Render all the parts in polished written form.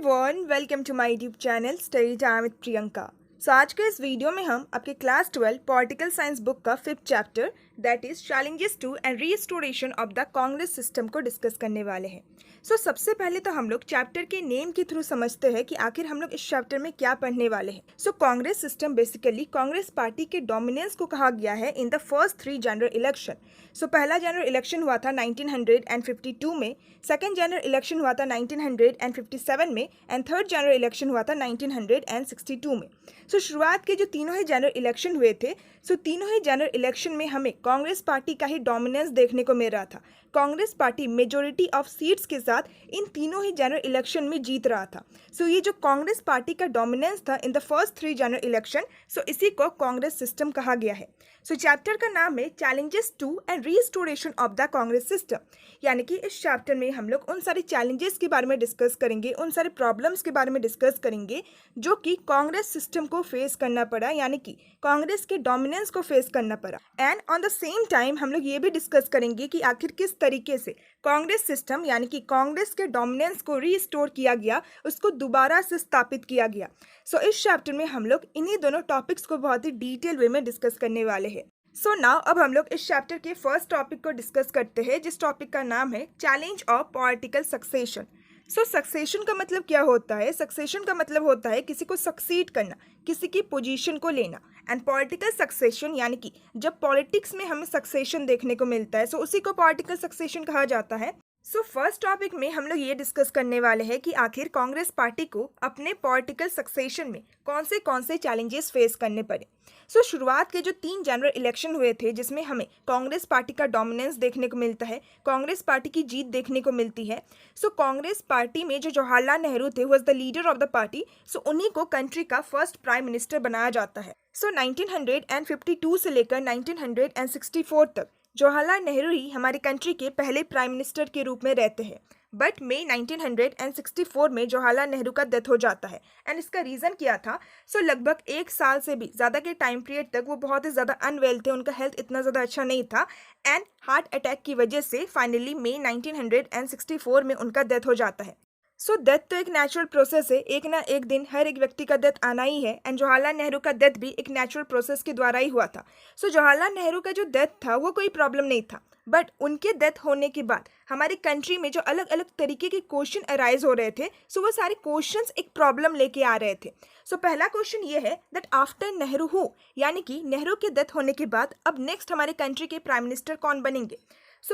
Everyone, welcome to my YouTube channel study time with Priyanka. आज के इस वीडियो में हम आपके क्लास 12 पॉलिटिकल साइंस बुक का 5th chapter that is challenges to and restoration of the Congress system को discuss करने वाले हैं। सबसे पहले तो हम लोग चैप्टर के नेम के थ्रू समझते हैं कि आखिर हम लोग इस चैप्टर में क्या पढ़ने वाले हैं। Congress system basically Congress party के डोमिनेंस को कहा गया है in the first 3 general election. पहला जनरल इलेक्शन हुआ था 1952 में, सेकेंड जनरल इलेक्शन हुआ था 1957 में एंड थर्ड जनरल इलेक्शन हुआ था 1962 में। शुरुआत के जो तीनों ही जनरल इलेक्शन हुए थे, तीनों ही जनरल इलेक्शन में हमें कांग्रेस पार्टी का ही डोमिनेंस देखने को मिल रहा था। Congress party majority of seats के साथ इन तीनों ही जनरल इलेक्शन में जीत रहा था। ये जो कांग्रेस पार्टी का डोमिनेंस था in the first 3 general election, इसी को कांग्रेस सिस्टम कहा गया है। चैप्टर का नाम है challenges to and restoration of the Congress system, यानी कि इस चैप्टर में हम लोग उन सारे चैलेंजेस के बारे में डिस्कस करेंगे, उन सारे प्रॉब्लम्स के बारे में डिस्कस करेंगे जो कि कांग्रेस सिस्टम को फेस करना पड़ा, यानी कि कांग्रेस के डोमिनेंस को फेस करना पड़ा। And on the same time हम लोग ये भी डिस्कस करेंगे कि आखिर किस तरीके से कांग्रेस सिस्टम यानी कि कांग्रेस के डोमिनेंस को रीस्टोर किया गया, उसको दोबारा से स्थापित किया गया। इस चैप्टर में हम लोग इन्हीं दोनों टॉपिक्स को बहुत ही डिटेल वे में डिस्कस करने वाले हैं। नाउ अब हम लोग इस चैप्टर के फर्स्ट टॉपिक को डिस्कस करते हैं, जिस टॉपिक का नाम है challenge of political succession. Succession का मतलब क्या होता है? सक्सेशन का मतलब होता है किसी को सक्सीड करना, किसी की पोजीशन को लेना। एंड पॉलिटिकल सक्सेशन यानी कि जब पॉलिटिक्स में हमें सक्सेशन देखने को मिलता है, उसी को पॉलिटिकल सक्सेशन कहा जाता है। फर्स्ट टॉपिक में हम लोग ये डिस्कस करने वाले हैं कि आखिर कांग्रेस पार्टी को अपने पॉलिटिकल सक्सेशन में कौन से चैलेंजेस फेस करने पड़े। शुरुआत के जो 3 जनरल इलेक्शन हुए थे, जिसमें हमें कांग्रेस पार्टी का डोमिनेंस देखने को मिलता है, कांग्रेस पार्टी की जीत देखने को मिलती है। कांग्रेस पार्टी में जो जवाहरलाल नेहरू थे, was the leader of the party, उन्हीं को कंट्री का फर्स्ट प्राइम मिनिस्टर बनाया जाता है। 1952 से लेकर 1964 तक जवाहरलाल नेहरू ही हमारी कंट्री के पहले प्राइम मिनिस्टर के रूप में रहते हैं। बट मई 1964 में जवाहरलाल नेहरू का डेथ हो जाता है। एंड इसका रीज़न क्या था? लगभग 1 साल से भी ज़्यादा के टाइम पीरियड तक वो बहुत ही ज़्यादा अनवेल थे, उनका हेल्थ इतना ज़्यादा अच्छा नहीं था एंड हार्ट अटैक की वजह से फाइनली मई 1964 में उनका डेथ हो जाता है। डेथ तो एक नेचुरल प्रोसेस है, एक ना एक दिन हर एक व्यक्ति का डेथ आना ही है। एंड जवाहरलाल नेहरू का डेथ भी एक नेचुरल प्रोसेस के द्वारा ही हुआ था। जवाहरलाल नेहरू का जो डेथ था वो कोई प्रॉब्लम नहीं था, बट उनके डेथ होने के बाद हमारी कंट्री में जो अलग अलग तरीके के क्वेश्चन अराइज हो रहे थे, वो सारे क्वेश्चंस एक प्रॉब्लम लेके आ रहे थे। पहला क्वेश्चन ये है दैट आफ्टर नेहरू हु, यानी कि नेहरू के डेथ होने के बाद अब नेक्स्ट हमारे कंट्री के प्राइम मिनिस्टर कौन बनेंगे।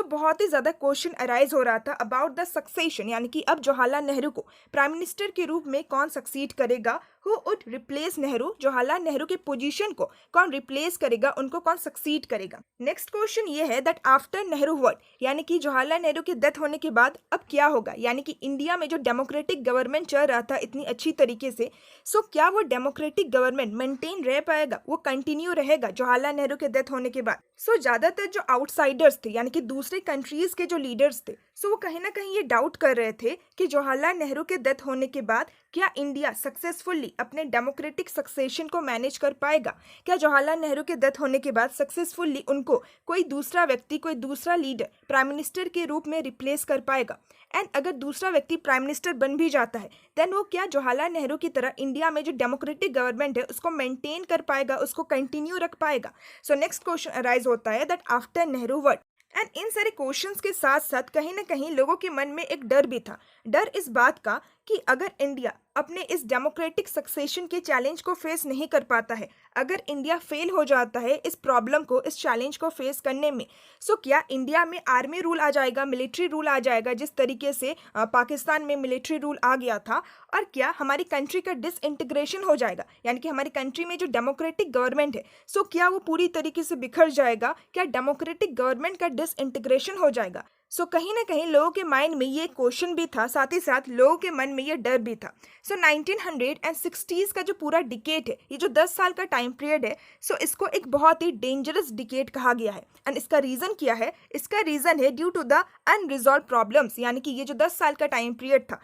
बहुत ही ज़्यादा क्वेश्चन अराइज हो रहा था अबाउट द सक्सेशन, यानी कि अब जवाहरलाल नेहरू को प्राइम मिनिस्टर के रूप में कौन सक्सीड करेगा, who would replace Nehru, Jawaharlal Nehru की पोजीशन को कौन रिप्लेस करेगा, उनको कौन सक्सीड करेगा। नेक्स्ट क्वेश्चन ये है दैट आफ्टर नेहरू व्हाट, यानी कि जवाहरलाल नेहरू के डेथ होने के बाद अब क्या होगा, यानी कि इंडिया में जो डेमोक्रेटिक गवर्नमेंट चल रहा था इतनी अच्छी तरीके से, क्या वो डेमोक्रेटिक गवर्नमेंट मेंटेन रह पाएगा, वो कंटिन्यू रहेगा जवाहरलाल नेहरू के डेथ होने के बाद। ज़्यादातर जो आउटसाइडर्स थे, यानी कि दूसरे कंट्रीज के जो लीडर्स थे, वो कहीं ना कहीं ये डाउट कर रहे थे कि जवाहरलाल नेहरू के डेथ होने के बाद क्या इंडिया सक्सेसफुली अपने डेमोक्रेटिक सक्सेशन को मैनेज कर पाएगा, क्या जवाहरलाल नेहरू के डेथ होने के बाद सक्सेसफुली उनको कोई दूसरा व्यक्ति, कोई दूसरा लीडर प्राइम मिनिस्टर के रूप में रिप्लेस कर पाएगा। एंड अगर दूसरा व्यक्ति प्राइम मिनिस्टर बन भी जाता है, देन वो क्या जवाहरलाल नेहरू की तरह इंडिया में जो डेमोक्रेटिक गवर्नमेंट है उसको मेंटेन कर पाएगा, उसको कंटिन्यू रख पाएगा। नेक्स्ट क्वेश्चन अराइज होता है that after Nehru what. And in सारे क्वेश्चंस के साथ साथ कहीं ना कहीं लोगों के मन में एक डर भी था, डर इस बात का कि अगर इंडिया अपने इस डेमोक्रेटिक सक्सेशन के चैलेंज को फेस नहीं कर पाता है, अगर इंडिया फेल हो जाता है इस प्रॉब्लम को, इस चैलेंज को फेस करने में, क्या इंडिया में आर्मी रूल आ जाएगा, मिलिट्री रूल आ जाएगा, जिस तरीके से पाकिस्तान में मिलिट्री रूल आ गया था, और क्या हमारी कंट्री का डिसइंटीग्रेशन हो जाएगा, यानी कि हमारी कंट्री में जो डेमोक्रेटिक गवर्नमेंट है, क्या वो पूरी तरीके से बिखर जाएगा, क्या डेमोक्रेटिक गवर्नमेंट का डिसइंटीग्रेशन हो जाएगा। कहीं ना कहीं लोगों के माइंड में ये क्वेश्चन भी था, साथ ही साथ लोगों के मन में ये डर भी था। 1960s का जो पूरा डिकेड है, ये जो 10 साल का टाइम पीरियड है, इसको एक बहुत ही डेंजरस डिकेड कहा गया है। एंड इसका रीज़न क्या है? इसका रीज़न है due to the unresolved problems, यानी कि ये जो 10 साल का टाइम पीरियड था,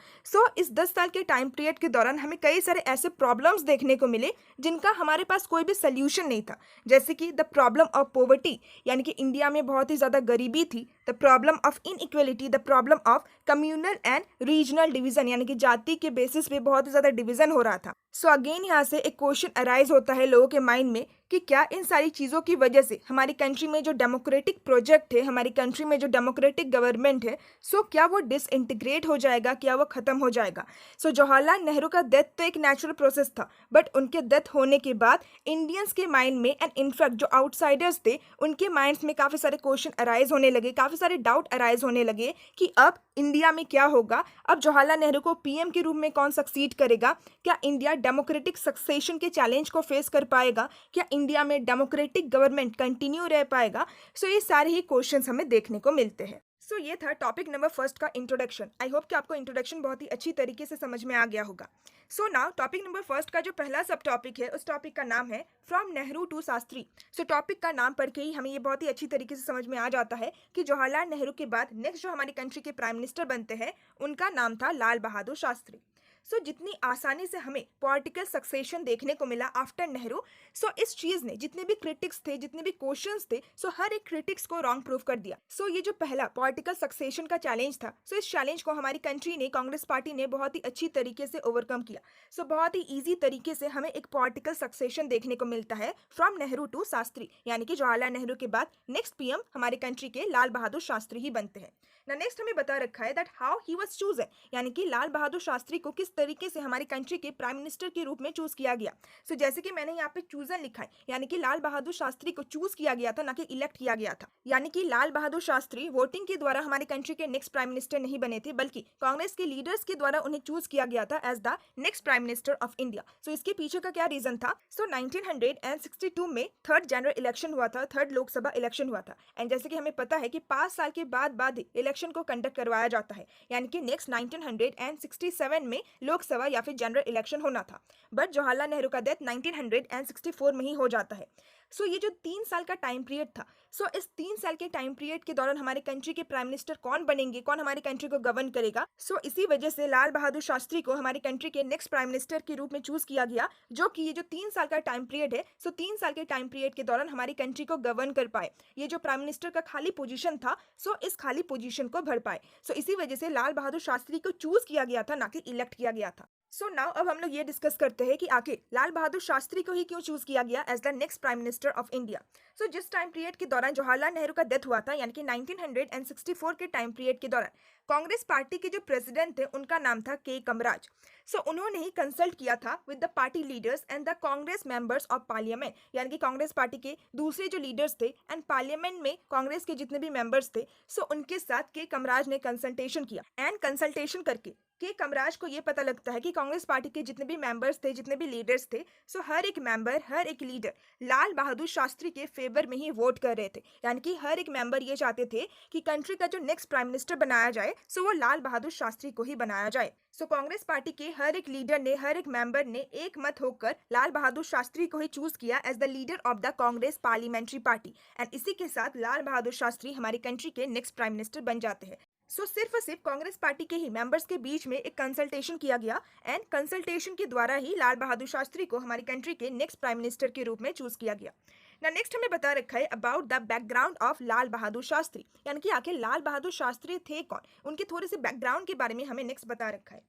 इस 10 साल के टाइम पीरियड के दौरान हमें कई सारे ऐसे प्रॉब्लम्स देखने को मिले जिनका हमारे पास कोई भी सोल्यूशन नहीं था। जैसे कि द प्रॉब्लम ऑफ पॉवर्टी, यानी कि इंडिया में बहुत ही ज़्यादा गरीबी थी, the problem of inequality, the problem of communal and regional division, यानी कि जाति के बेसिस पे बहुत ही ज़्यादा डिवीजन हो रहा था। सो अगेन यहाँ से एक क्वेश्चन अराइज होता है लोगों के माइंड में कि क्या इन सारी चीज़ों की वजह से हमारी कंट्री में जो डेमोक्रेटिक प्रोजेक्ट है, हमारी कंट्री में जो डेमोक्रेटिक गवर्नमेंट है, सो क्या वो डिसइंटीग्रेट हो जाएगा, क्या वो ख़त्म हो जाएगा। सो जवाहरलाल नेहरू का डेथ तो एक नेचुरल प्रोसेस था, बट उनके डेथ होने के बाद इंडियंस के माइंड में एंड इनफैक्ट जो आउटसाइडर्स थे उनके माइंड्स में काफ़ी सारे क्वेश्चन अराइज होने लगे, काफ़ी सारे डाउट अराइज होने लगे कि अब इंडिया में क्या होगा, अब जवाहरलाल नेहरू को पीएम के रूप में कौन सक्सीड करेगा, क्या इंडिया डेमोक्रेटिक सक्सेशन के चैलेंज को फेस कर पाएगा, क्या इंडिया में डेमोक्रेटिक गवर्नमेंट कंटिन्यू रह पाएगा। सो ये सारे ही क्वेश्चंस हमें देखने को मिलते हैं। सो ये था टॉपिक नंबर फर्स्ट का इंट्रोडक्शन। आई होप कि आपको इंट्रोडक्शन बहुत ही अच्छी तरीके से समझ में आ गया होगा। So now topic number first का जो पहला सब टॉपिक है उस टॉपिक का नाम है from Nehru to Shastri. So topic का नाम पढ़ के ही हमें ये बहुत ही अच्छी तरीके से समझ में आ जाता है कि जवाहरलाल नेहरू के बाद नेक्स्ट जो हमारी कंट्री के प्राइम मिनिस्टर बनते हैं उनका नाम था लाल बहादुर शास्त्री। सो जितनी आसानी से हमें पॉलिटिकल सक्सेशन देखने को मिला आफ्टर नेहरू, सो इस चीज़ ने जितने भी क्रिटिक्स थे, जितने भी क्वेश्चंस थे, सो हर एक क्रिटिक्स को रॉन्ग प्रूव कर दिया। सो ये जो पहला पॉलिटिकल सक्सेशन का चैलेंज था, सो इस चैलेंज को हमारी कंट्री ने, कांग्रेस पार्टी ने बहुत ही अच्छी तरीके से ओवरकम किया। सो बहुत ही ईजी तरीके से हमें एक पॉलिटिकल सक्सेशन देखने को मिलता है फ्रॉम नेहरू टू शास्त्री, यानी कि जवाहरलाल नेहरू के बाद नेक्स्ट पीएम हमारे कंट्री के लाल बहादुर शास्त्री ही बनते हैं। ना नेक्स्ट हमें बता रखा है that how he was chosen, यानी कि लाल बहादुर शास्त्री को किस तरीके से हमारी कंट्री के प्राइम मिनिस्टर के रूप में चूज किया गया। सो जैसे कि मैंने यहाँ पे चूजन लिखा है, यानी कि लाल बहादुर शास्त्री को चूज किया गया था, ना कि इलेक्ट किया गया था। यानी कि लाल बहादुर शास्त्री वोटिंग के द्वारा हमारी कंट्री के नेक्स्ट प्राइम मिनिस्टर नहीं बने थे, बल्कि कांग्रेस के लीडर्स के द्वारा उन्हें चूज किया गया था as the next prime minister of India. So इसके पीछे का क्या रीजन था। सो 1962 में थर्ड जनरल इलेक्शन हुआ था, थर्ड लोकसभा इलेक्शन हुआ था। एंड जैसे कि हमें पता है कि 5 साल के बाद ही इलेक्शन को कंडक्ट करवाया जाता है, यानी कि नेक्स्ट 1967 में लोकसभा या फिर जनरल इलेक्शन होना था। बट जवाहरलाल नेहरू का डेथ 1964 में ही हो जाता है। सो ये जो 3 साल का टाइम पीरियड था, सो इस 3 साल के टाइम पीरियड के दौरान हमारे कंट्री के प्राइम मिनिस्टर कौन बनेंगे, कौन हमारी कंट्री को गवर्न करेगा। सो इसी वजह से लाल बहादुर शास्त्री को हमारी कंट्री के नेक्स्ट प्राइम मिनिस्टर के रूप में चूज किया गया, जो कि ये जो 3 साल का टाइम पीरियड है, सो 3 साल के टाइम पीरियड के दौरान हमारी कंट्री को गवर्न कर पाए। ये जो प्राइम मिनिस्टर का खाली पोजीशन था, सो इस खाली पोजीशन को भर पाए। सो इसी वजह से लाल बहादुर शास्त्री को चूज किया गया था, ना कि इलेक्ट किया गया था। सो नाउ अब हम लोग ये डिस्कस करते हैं कि आखिर लाल बहादुर शास्त्री को ही क्यों चूज किया गया as the next prime minister of India. So जिस टाइम पीरियड के दौरान जवाहरलाल नेहरू का डेथ हुआ था, यानी कि 1964 के टाइम पीरियड के दौरान कांग्रेस पार्टी के जो प्रेसिडेंट थे उनका नाम था के कमराज। सो उन्होंने ही कंसल्ट किया था with the party leaders and the Congress members of parliament, यानी कि कांग्रेस पार्टी के दूसरे जो लीडर्स थे एंड पार्लियामेंट में कांग्रेस के जितने भी मेंबर्स थे, सो उनके साथ के कमराज ने कंसल्टेशन किया। एंड कंसल्टेशन करके के कमराज को ये पता लगता है कि कांग्रेस पार्टी के जितने भी मेंबर्स थे, जितने भी लीडर्स थे, सो हर एक मेंबर, हर एक लीडर लाल बहादुर शास्त्री के फेवर में ही वोट कर रहे थे। यानी कि हर एक मेंबर ये चाहते थे कि कंट्री का जो नेक्स्ट प्राइम मिनिस्टर बनाया जाए, सो वो लाल बहादुर शास्त्री को ही बनाया जाए। सो कांग्रेस पार्टी के हर एक लीडर ने, हर एक मेंबर ने एक मत होकर लाल बहादुर शास्त्री को ही चूज किया as the leader of the Congress parliamentary party. And इसी के साथ लाल बहादुर शास्त्री हमारी कंट्री के नेक्स्ट प्राइम मिनिस्टर बन जाते हैं। सो सिर्फ और सिर्फ कांग्रेस पार्टी के ही मेंबर्स के बीच में एक कंसल्टेशन किया गया एंड कंसल्टेशन के द्वारा ही लाल बहादुर शास्त्री को हमारी कंट्री के नेक्स्ट प्राइम मिनिस्टर के रूप में चूज किया गया। ना नेक्स्ट हमें बता रखा है अबाउट द बैकग्राउंड ऑफ लाल बहादुर शास्त्री, यानी कि आखिर लाल बहादुर शास्त्री थे कौन, उनके थोड़े से बैकग्राउंड के बारे में हमें नेक्स्ट बता रखा है।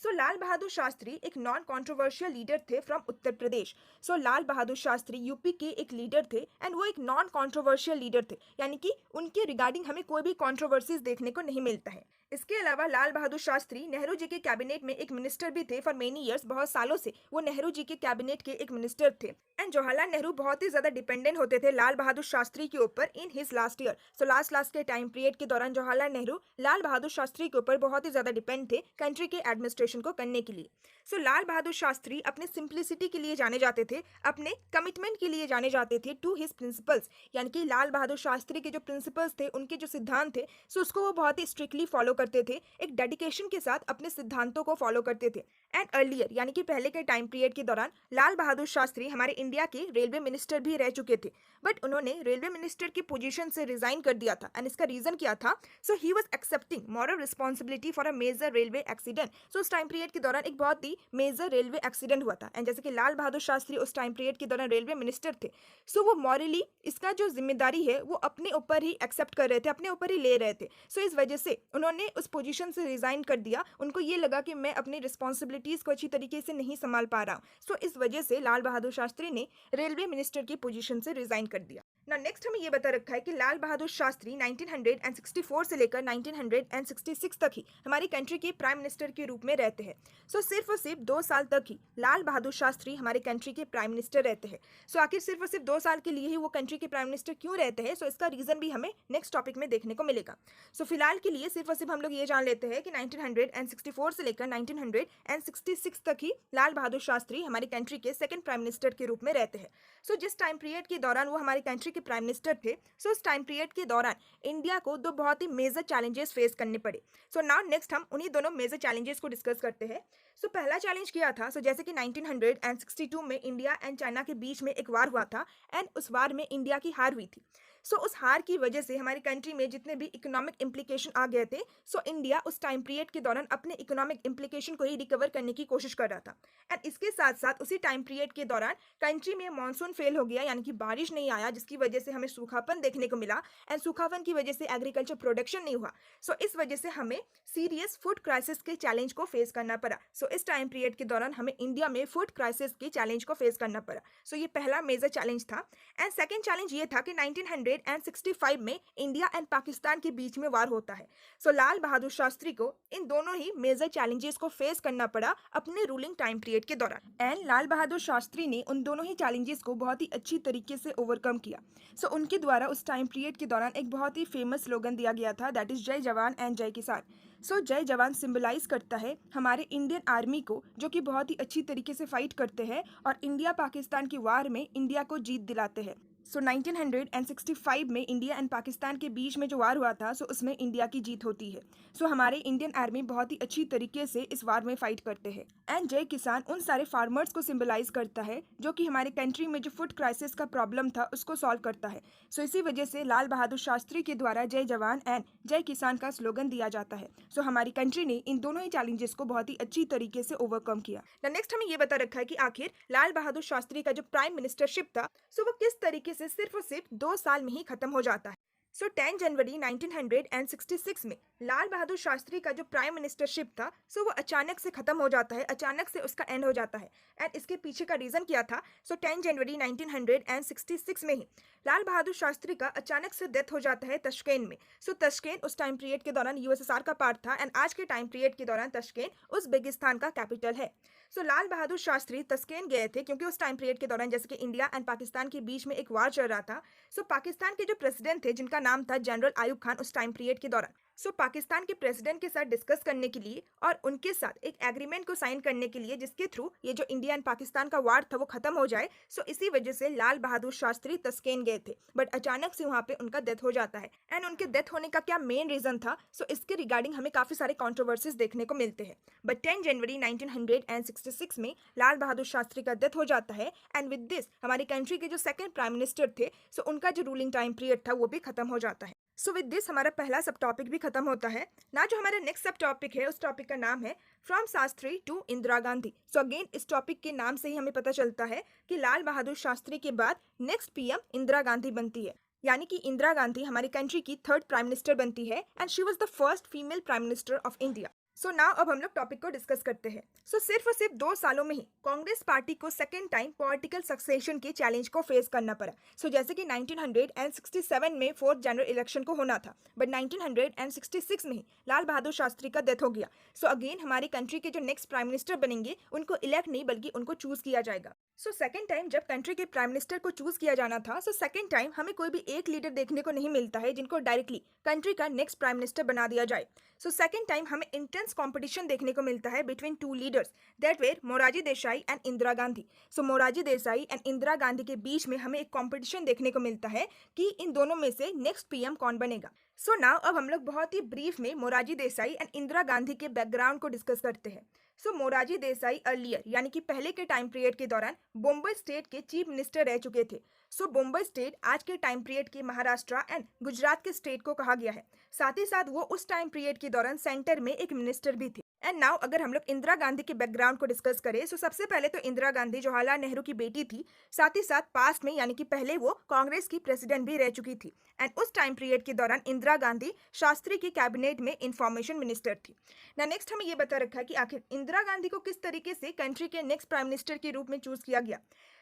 सो लाल बहादुर शास्त्री एक नॉन कॉन्ट्रोवर्शियल लीडर थे from Uttar Pradesh. So Lal Bahadur Shastri UP के एक लीडर थे एंड वो एक नॉन कॉन्ट्रोवर्शियल लीडर थे, यानी कि उनके रिगार्डिंग हमें कोई भी कॉन्ट्रोवर्सीज देखने को नहीं मिलता है। इसके अलावा लाल बहादुर शास्त्री नेहरू जी के कैबिनेट में एक मिनिस्टर भी थे फॉर मेनी ईयर्स, बहुत सालों से वो नेहरू जी के कैबिनेट के एक मिनिस्टर थे। एंड जवाहरलाल नेहरू बहुत ही ज्यादा डिपेंडेंट होते थे लाल बहादुर शास्त्री के ऊपर in his last year. So last के टाइम पीरियड के दौरान जवाहरलाल नेहरू लाल बहादुर शास्त्री के ऊपर बहुत ही ज्यादा डिपेंड थे कंट्री के एडमिनिस्ट्रेशन को करने के लिए। सो लाल बहादुर शास्त्री अपने सिंप्लिसिटी के लिए जाने जाते थे, अपने कमिटमेंट के लिए जाने जाते थे टू हिज प्रिंसिपल्स, यानी कि लाल बहादुर शास्त्री के जो प्रिंसिपल्स थे, उनके जो सिद्धांत थे, सो उसको वो बहुत ही स्ट्रिक्टली फॉलो करते थे, एक डेडिकेशन के साथ अपने सिद्धांतों को फॉलो करते थे। एंड अर्लियर यानी कि पहले के टाइम पीरियड के दौरान लाल बहादुर शास्त्री हमारे इंडिया के रेलवे मिनिस्टर भी रह चुके थे, बट उन्होंने रेलवे मिनिस्टर की पोजीशन से रिजाइन कर दिया था। एंड इसका रीजन क्या था? So he was accepting moral responsibility for a major railway accident. So उस टाइम पीरियड के दौरान एक बहुत ही मेजर रेलवे एक्सीडेंट हुआ था, एंड जैसे कि लाल बहादुर शास्त्री उस टाइम पीरियड के दौरान रेलवे मिनिस्टर थे, सो वो मॉरली इसका जो जिम्मेदारी है वो अपने ऊपर ही एक्सेप्ट कर रहे थे, अपने ऊपर ही ले रहे थे। सो इस वजह से उन्होंने उस पोजीशन से रिजाइन कर दिया। उनको ये लगा कि मैं अपनी रिस्पॉन्सिबिलिटीज को अच्छी तरीके से नहीं संभाल पा रहा हूँ। सो इस वजह से लाल बहादुर शास्त्री ने रेलवे मिनिस्टर की पोजीशन से रिजाइन कर दिया। ना नेक्स्ट हमें ये बता रखा है कि लाल बहादुर शास्त्री 1964 से लेकर 1966 तक ही हमारी कंट्री के प्राइम मिनिस्टर के रूप में रहते हैं। सो सिर्फ और सिर्फ 2 साल तक ही लाल बहादुर शास्त्री हमारे कंट्री के प्राइम मिनिस्टर रहते हैं। सो आखिर सिर्फ और सिर्फ 2 साल के लिए ही वो कंट्री के प्राइम मिनिस्टर क्यों रहते हैं? सो इसका रीजन भी हमें नेक्स्ट टॉपिक में देखने को मिलेगा। सो फिलहाल के लिए सिर्फ और सिर्फ हम लोग ये जान लेते हैं कि 1964 से लेकर 1966 तक ही लाल बहादुर शास्त्री हमारी कंट्री के सेकंड प्राइम मिनिस्टर के रूप में रहते हैं। सो जिस टाइम पीरियड के दौरान वो हमारी कंट्री के प्राइम मिनिस्टर थे, सो उस टाइम पीरियड के दौरान इंडिया को 2 बहुत ही मेजर चैलेंजेस फेस करने पड़े। सो नाउ नेक्स्ट हम उन्हीं दोनों मेजर चैलेंजेस को डिस्कस करते हैं। सो पहला चैलेंज क्या था? सो जैसे कि 1962 में इंडिया एंड चाइना के बीच में एक वार हुआ था, एंड उस वार में इंडिया की हार हुई थी। सो उस हार की वजह से हमारी कंट्री में जितने भी इकोनॉमिक इम्प्लीकेशन आ गए थे, सो इंडिया उस टाइम पीरियड के दौरान अपने इकोनॉमिक इम्प्लीकेशन को ही रिकवर करने की कोशिश कर रहा था। एंड इसके साथ साथ उसी टाइम पीरियड के दौरान कंट्री में मानसून फेल हो गया, यानी कि बारिश नहीं आया, जिसकी वजह से हमें सूखापन देखने को मिला, एंड सूखापन की वजह से एग्रीकल्चर प्रोडक्शन नहीं हुआ। सो इस वजह से हमें सीरियस फूड क्राइसिस के चैलेंज को फेस करना पड़ा। सो इस टाइम पीरियड के दौरान हमें इंडिया में फूड क्राइसिस के चैलेंज को फेस करना पड़ा। सो ये पहला मेजर चैलेंज था। एंड सेकेंड चैलेंज ये था कि 1965 में इंडिया एंड पाकिस्तान के बीच में वार होता है। सो लाल बहादुर शास्त्री को इन दोनों ही मेजर चैलेंजेस को फेस करना पड़ा अपने रूलिंग टाइम पीरियड के दौरान। एंड लाल बहादुर शास्त्री ने उन दोनों ही चैलेंजेस को बहुत ही अच्छी तरीके से ओवरकम किया। सो उनके द्वारा उस टाइम पीरियड के दौरान एक बहुत ही फेमस स्लोगन दिया गया था, दैट इज जय जवान एंड जय किसान। सो जय जवान सिंबलाइज करता है हमारे इंडियन आर्मी को, जो कि बहुत ही अच्छी तरीके से फाइट करते हैं और इंडिया पाकिस्तान की वार में इंडिया को जीत दिलाते हैं। सो 1965 में इंडिया एंड पाकिस्तान के बीच में जो वार हुआ था, सो उसमें इंडिया की जीत होती है। सो हमारे इंडियन आर्मी बहुत ही अच्छी तरीके से इस वार में फाइट करते हैं। एंड जय किसान उन सारे फार्मर्स को सिंबलाइज करता है जो कि हमारे कंट्री में जो फूड क्राइसिस का प्रॉब्लम था उसको सॉल्व करता है। सो इसी वजह से लाल बहादुर शास्त्री के द्वारा जय जवान एंड जय किसान का स्लोगन दिया जाता है। सो हमारी कंट्री ने इन दोनों ही चैलेंजेस को बहुत ही अच्छी तरीके से ओवरकम किया। नेक्स्ट हमें ये बता रखा है कि आखिर लाल बहादुर शास्त्री का जो प्राइम मिनिस्टरशिप था, सो वो किस तरीके से सिर्फ और सिर्फ 2 साल में ही खत्म हो जाता है। सो 10 जनवरी 1966 में लाल बहादुर शास्त्री का जो प्राइम मिनिस्टरशिप था, सो वो अचानक से खत्म हो जाता है, अचानक से उसका एंड हो जाता है। एंड इसके पीछे का रीजन क्या था? सो 10 जनवरी 1966 में ही लाल बहादुर शास्त्री का अचानक से डेथ हो जाता है तशकेन में। सो तशकेन उस टाइम पीरियड के दौरान यूएसएसआर का पार्ट था, एंड आज के टाइम पीरियड के दौरान तशकेन उज़्बेकिस्तान का कैपिटल है। सो लाल बहादुर शास्त्री तस्केन गए थे क्योंकि उस टाइम पीरियड के दौरान जैसे कि इंडिया एंड पाकिस्तान के बीच में एक वार चल रहा था। सो पाकिस्तान के जो प्रेसिडेंट थे, जिनका नाम था जनरल आयुब खान, उस टाइम पीरियड के दौरान सो पाकिस्तान के प्रेसिडेंट के साथ डिस्कस करने के लिए और उनके साथ एक एग्रीमेंट को साइन करने के लिए, जिसके थ्रू ये जो इंडिया एंड पाकिस्तान का वार था वो खत्म हो जाए। सो इसी वजह से लाल बहादुर शास्त्री तस्केन गए थे, बट अचानक से वहाँ पे उनका डेथ हो जाता है। एंड उनके डेथ होने का क्या मेन रीजन था, सो इसके रिगार्डिंग हमें काफी सारे कॉन्ट्रोवर्सीज देखने को मिलते हैं। बट 10 जनवरी 1966 में लाल बहादुर शास्त्री का डेथ हो जाता है, एंड विद दिस हमारी कंट्री के जो सेकंड प्राइम मिनिस्टर थे, सो उनका जो रूलिंग टाइम पीरियड था वो भी खत्म हो जाता है। सो विद दिस हमारा पहला सब टॉपिक भी खत्म होता है ना। जो हमारा नेक्स्ट सब टॉपिक है, उस टॉपिक का नाम है from Shastri to Indira Gandhi. So again इस टॉपिक के नाम से ही हमें पता चलता है कि लाल बहादुर शास्त्री के बाद नेक्स्ट पीएम इंदिरा गांधी बनती है, यानी कि इंदिरा गांधी हमारी कंट्री की थर्ड प्राइम मिनिस्टर बनती है, and she was the first female prime minister of India. So now अब हम लोग टॉपिक को डिस्कस करते हैं। सो सिर्फ और सिर्फ 2 सालों में ही कांग्रेस पार्टी को सेकेंड टाइम पॉलिटिकल सक्सेशन के चैलेंज को फेस करना पड़ा। सो जैसे कि 1967 में 4th जनरल इलेक्शन को होना था, बट 1966 में ही लाल बहादुर शास्त्री का डेथ हो गया। सो अगेन हमारी कंट्री के जो नेक्स्ट प्राइम मिनिस्टर बनेंगे उनको इलेक्ट नहीं बल्कि उनको चूज किया जाएगा। सो सेकेंड टाइम जब कंट्री के प्राइम मिनिस्टर को चूज किया जाना था, सो सेकेंड टाइम हमें कोई भी एक लीडर देखने को नहीं मिलता है जिनको डायरेक्टली कंट्री का नेक्स्ट प्राइम मिनिस्टर बना दिया जाए। सो सेकेंड टाइम हमें इंटेंस कंपटीशन देखने को मिलता है between 2 leaders, that were Morarji Desai and Indira Gandhi. So Morarji Desai and Indira Gandhi के बीच में हमें एक कंपटीशन देखने को मिलता है कि इन दोनों में से नेक्स्ट पीएम कौन बनेगा। सो नाउ अब हम लोग बहुत ही ब्रीफ में मोरारजी देसाई एंड इंदिरा गांधी के बैकग्राउंड को डिस्कस करते हैं। सो मोरारजी देसाई अर्लियर यानी कि पहले के टाइम पीरियड के दौरान बम्बई स्टेट के चीफ मिनिस्टर रह चुके थे। सो बम्बई स्टेट आज के टाइम पीरियड के महाराष्ट्र एंड गुजरात के स्टेट को कहा गया है। साथ ही साथ वो उस टाइम पीरियड के दौरान सेंटर में एक मिनिस्टर भी थे। एंड नाउ अगर हम लोग इंदिरा गांधी के बैकग्राउंड को डिस्कस करें, सो सबसे पहले तो इंदिरा गांधी जवाहरलाल नेहरू की बेटी थी। साथ ही साथ पास्ट में यानी कि पहले वो कांग्रेस की प्रेसिडेंट भी रह चुकी थी। एंड उस टाइम पीरियड के दौरान इंदिरा गांधी शास्त्री की कैबिनेट में इंफॉर्मेशन मिनिस्टर थी। ना नेक्स्ट हमें ये बता रखा है कि आखिर इंदिरा गांधी को किस तरीके से कंट्री के नेक्स्ट प्राइम मिनिस्टर के रूप में चूज किया गया।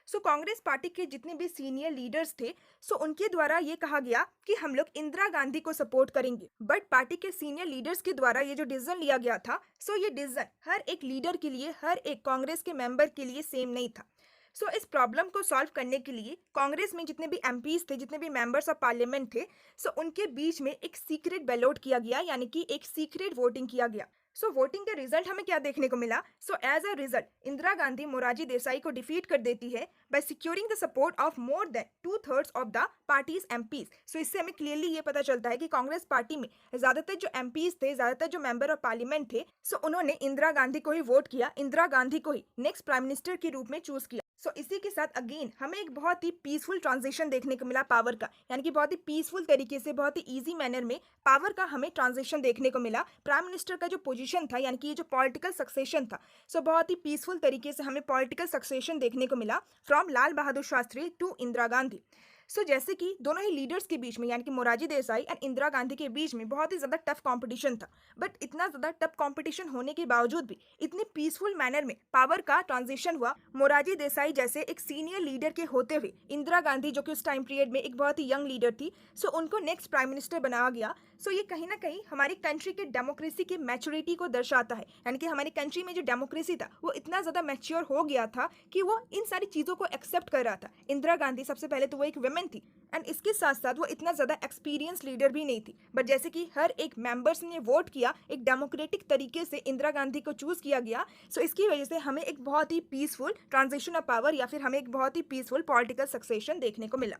सो कांग्रेस पार्टी के जितने भी सीनियर लीडर्स थे, सो उनके द्वारा ये कहा गया कि हम लोग इंदिरा गांधी को सपोर्ट करेंगे। बट पार्टी के सीनियर लीडर्स के द्वारा ये जो डिसीजन लिया गया था, सो ये डिसीजन हर एक लीडर के लिए, हर एक कांग्रेस के मेंबर के लिए सेम नहीं था। सो इस प्रॉब्लम को सॉल्व करने के लिए कांग्रेस में जितने भी एमपीज थे, जितने भी मेंबर्स ऑफ पार्लियामेंट थे, सो उनके बीच में एक सीक्रेट बैलोट किया गया, यानी कि एक सीक्रेट वोटिंग किया गया। सो वोटिंग का रिजल्ट हमें क्या देखने को मिला। So as a result Indira Gandhi Morarji Desai को डिफीट कर देती है by securing the support of more than 2/3 of the party's MPs. So इससे हमें क्लियरली ये पता चलता है कि कांग्रेस पार्टी में ज्यादातर जो एमपीज थे, ज्यादातर जो मेंबर ऑफ पार्लियामेंट थे, सो उन्होंने इंदिरा गांधी को ही वोट किया, इंदिरा गांधी को ही नेक्स्ट प्राइम मिनिस्टर के रूप में चूज किया। सो इसी के साथ अगेन हमें एक बहुत ही पीसफुल ट्रांजिशन देखने को मिला पावर का, यानी कि बहुत ही पीसफुल तरीके से, बहुत ही इजी मैनर में पावर का हमें ट्रांजिशन देखने को मिला। प्राइम मिनिस्टर का जो पोजीशन था, यानी कि ये जो पॉलिटिकल सक्सेशन था, सो बहुत ही पीसफुल तरीके से हमें पॉलिटिकल सक्सेशन देखने को मिला from Lal Bahadur Shastri to Indira Gandhi. So जैसे कि दोनों ही लीडर्स के बीच में, यानी कि मोरारजी देसाई एंड इंदिरा गांधी के बीच में बहुत ही ज़्यादा टफ कंपटीशन था। बट इतना ज़्यादा टफ कंपटीशन होने के बावजूद भी इतने पीसफुल मैनर में पावर का ट्रांजिशन हुआ। मोरारजी देसाई जैसे एक सीनियर लीडर के होते हुए इंदिरा गांधी, जो कि उस टाइम पीरियड में एक बहुत ही यंग लीडर थी, सो उनको नेक्स्ट प्राइम मिनिस्टर बनाया गया। सो ये कहीं ना कहीं हमारी कंट्री के डेमोक्रेसी की मैच्योरिटी को दर्शाता है, यानी कि हमारी कंट्री में जो डेमोक्रेसी था वो इतना ज़्यादा मैच्योर हो गया था कि वो इन सारी चीज़ों को एक्सेप्ट कर रहा था। इंदिरा गांधी सबसे पहले तो वो एक वुमेन थी, एंड इसके साथ साथ वो इतना ज़्यादा एक्सपीरियंस लीडर भी नहीं थी। बट जैसे कि हर एक मेंबर्स ने वोट किया, एक डेमोक्रेटिक तरीके से इंदिरा गांधी को चूज़ किया गया। सो इसकी वजह से हमें एक बहुत ही पीसफुल ट्रांजिशन ऑफ पावर, या फिर हमें एक बहुत ही पीसफुल पॉलिटिकल सक्सेशन देखने को मिला।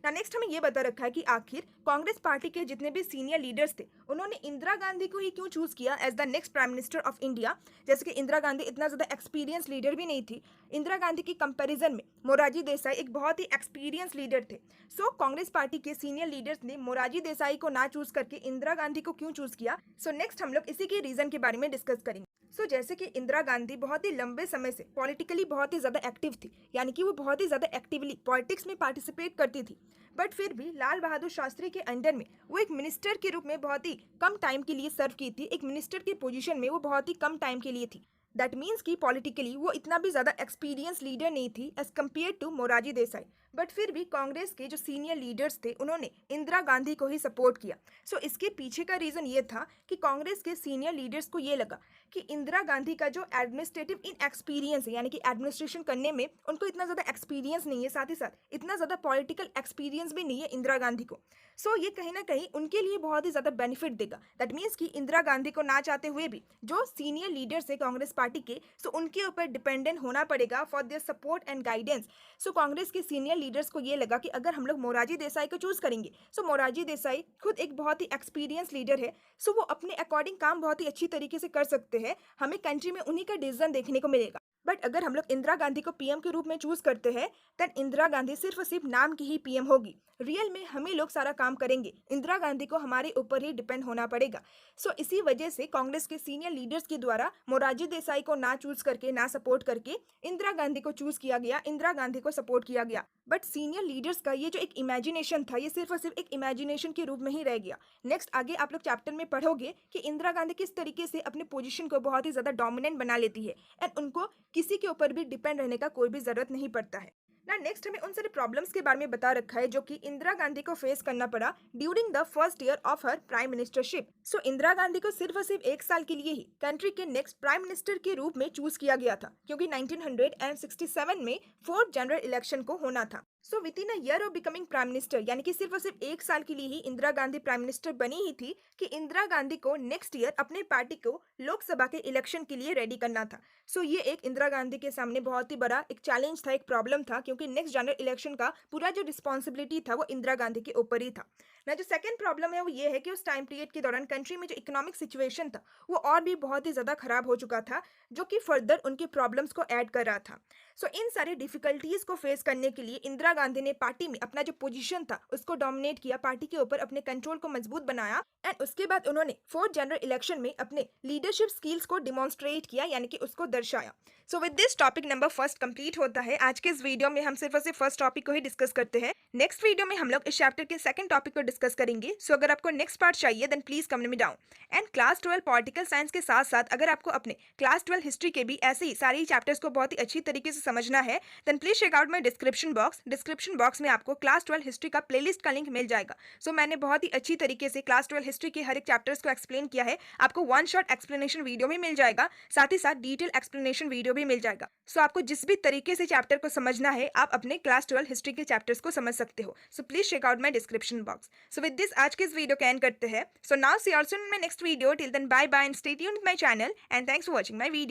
ना नेक्स्ट हमें ये बता रखा है कि आखिर कांग्रेस पार्टी के जितने भी सीनियर लीडर्स थे, उन्होंने इंदिरा गांधी को ही क्यों चूज़ किया as the next prime minister of India. जैसे कि इंदिरा गांधी इतना ज़्यादा एक्सपीरियंस लीडर भी नहीं थी। इंदिरा गांधी की कंपैरिजन में मोरारजी देसाई एक बहुत ही एक्सपीरियंस लीडर थे। सो कांग्रेस पार्टी के सीनियर लीडर्स ने मोरारजी देसाई को ना चूज करके इंदिरा गांधी को क्यों चूज किया। सो नेक्स्ट हम लोग इसी के रीजन के बारे में डिस्कस करेंगे। सो जैसे कि इंदिरा गांधी बहुत ही लंबे समय से पॉलिटिकली बहुत ही ज़्यादा एक्टिव थी, यानी कि वो बहुत ही ज़्यादा एक्टिवली पॉलिटिक्स में पार्टिसिपेट करती थी। बट फिर भी लाल बहादुर शास्त्री के अंडर में वो एक मिनिस्टर के रूप में बहुत ही कम टाइम के लिए सर्व की थी। एक मिनिस्टर की पोजीशन में वो बहुत ही कम टाइम के लिए थी। दैट मीन्स कि पॉलिटिकली वो इतना भी ज़्यादा एक्सपीरियंस लीडर नहीं थी as compare to Morarji Desai. But फिर भी कांग्रेस के जो सीनियर लीडर्स थे, उन्होंने इंदिरा गांधी को ही सपोर्ट किया। सो इसके पीछे का रीज़न ये था कि कांग्रेस के सीनियर लीडर्स को ये लगा कि इंदिरा गांधी का जो एडमिनिस्ट्रेटिव इन एक्सपीरियंस है, यानी कि एडमिनिस्ट्रेशन करने में उनको इतना ज़्यादा एक्सपीरियंस नहीं है, साथ ही साथ इतना ज़्यादा पॉलिटिकल एक्सपीरियंस भी नहीं है इंदिरा गांधी को। सो ये कहीं ना कहीं उनके लिए बहुत ही ज़्यादा बेनिफिट देगा। दैट मीन्स कि इंदिरा गांधी को ना चाहते हुए भी जो सीनियर लीडर्स है कांग्रेस पार्टी के, सो उनके ऊपर डिपेंडेंट होना पड़ेगा for their support and guidance. So Congress के सीनियर लीडर्स को ये लगा कि अगर हम लोग मोरारजी देसाई को चूज करेंगे, सो मोरारजी देसाई खुद एक बहुत ही एक्सपीरियंस लीडर है। सो वो अपने अकॉर्डिंग काम बहुत ही अच्छी तरीके से कर सकते हैं, हमें कंट्री में उन्हीं का डिसीजन देखने को मिलेगा। बट अगर हम लोग इंदिरा गांधी को पीएम के रूप में चूज करते हैं, देन इंदिरा गांधी सिर्फ और सिर्फ नाम की ही पीएम होगी। रियल में हमें लोग सारा काम करेंगे, इंदिरा गांधी को हमारे ऊपर ही डिपेंड होना पड़ेगा। सो इसी वजह से कांग्रेस के सीनियर लीडर्स के द्वारा मोरारजी देसाई को ना चूज करके, ना सपोर्ट करके इंदिरा गांधी को चूज किया गया, इंदिरा गांधी को सपोर्ट किया गया। बट सीनियर लीडर्स का ये जो एक इमेजिनेशन था, ये सिर्फ और सिर्फ एक इमेजिनेशन के रूप में ही रह गया। नेक्स्ट आगे आप लोग चैप्टर में पढ़ोगे कि इंदिरा गांधी किस तरीके से अपने पोजीशन को बहुत ही ज्यादा डोमिनेंट बना लेती है, एंड उनको किसी के ऊपर भी डिपेंड रहने का कोई भी जरूरत नहीं पड़ता है ना। नेक्स्ट हमें उन सारे प्रॉब्लम्स के बारे में बता रखा है जो कि इंदिरा गांधी को फेस करना पड़ा during the first year of her prime ministership. So Indira Gandhi को सिर्फ और सिर्फ एक साल के लिए ही कंट्री के नेक्स्ट प्राइम मिनिस्टर के रूप में चूज किया गया था, क्योंकि 1967 में 4th जनरल इलेक्शन को होना था। So with in a year of becoming prime minister, यानी कि सिर्फ और सिर्फ 1 साल के लिए ही इंदिरा गांधी प्राइम मिनिस्टर बनी ही थी कि इंदिरा गांधी को नेक्स्ट ईयर अपने पार्टी को लोकसभा के इलेक्शन के लिए रेडी करना था। सो ये एक इंदिरा गांधी के सामने बहुत ही बड़ा एक चैलेंज था, एक प्रॉब्लम था, क्योंकि नेक्स्ट जनरल इलेक्शन का पूरा जो रिस्पॉन्सिबिलिटी था वो इंदिरा गांधी के ऊपर ही था ना। जो सेकंड प्रॉब्लम है वो ये है कि उस टाइम पीरियड के दौरान कंट्री में जो इकोनॉमिक सिचुएशन था वो और भी बहुत ही ज़्यादा खराब हो चुका था, जो कि फर्दर उनकी प्रॉब्लम्स को ऐड कर रहा था। सो इन सारी डिफिकल्टीज को फेस करने के लिए इंदिरा गांधी ने पार्टी में अपना जो पोजीशन था उसको डोमिनेट किया, पार्टी के ऊपर अपने कंट्रोल को मजबूत बनाया, एंड उसके बाद उन्होंने फोर्थ जनरल इलेक्शन में अपने लीडरशिप स्किल्स को डिमॉन्स्ट्रेट किया, यानी कि उसको दर्शाया। सो with this topic number first complete होता है। आज के इस वीडियो में हम सिर्फ और सिर्फ फर्स्ट टॉपिक को ही डिस्कस करते हैं। नेक्स्ट वीडियो में हम लोग इस चैप्टर के सेकंड टॉपिक को डिस्कस करेंगे। सो अगर आपको नेक्स्ट पार्ट चाहिए देन प्लीज कमेंट में down. And class 12 political science के साथ साथ अगर आपको अपने क्लास 12 हिस्ट्री के भी ऐसे ही सारी चैप्टर्स को बहुत ही अच्छी तरीके से समझना है then please check out my description box. Description box में आपको क्लास 12 हिस्ट्री का प्लेलिस्ट का लिंक मिल जाएगा। सो मैंने बहुत ही अच्छी तरीके से क्लास 12 हिस्ट्री के हर एक चैप्टर्स को एक्सप्लेन किया है। आपको वन शॉट एक्सप्लेनेशन वीडियो भी मिल जाएगा, साथ ही साथ डिटेल एक्सप्लेनेशन वीडियो भी मिल जाएगा। सो आपको जिस भी तरीके से चैप्टर को समझना है आप अपने क्लास 12 हिस्ट्री के चैप्टर्स को समझ सकते हो। So please check out my description box. So with this आज के इस वीडियो को एंड करते हैं। So now see also in my next video. Till then bye bye and stay tuned with my channel and thanks for watching my video.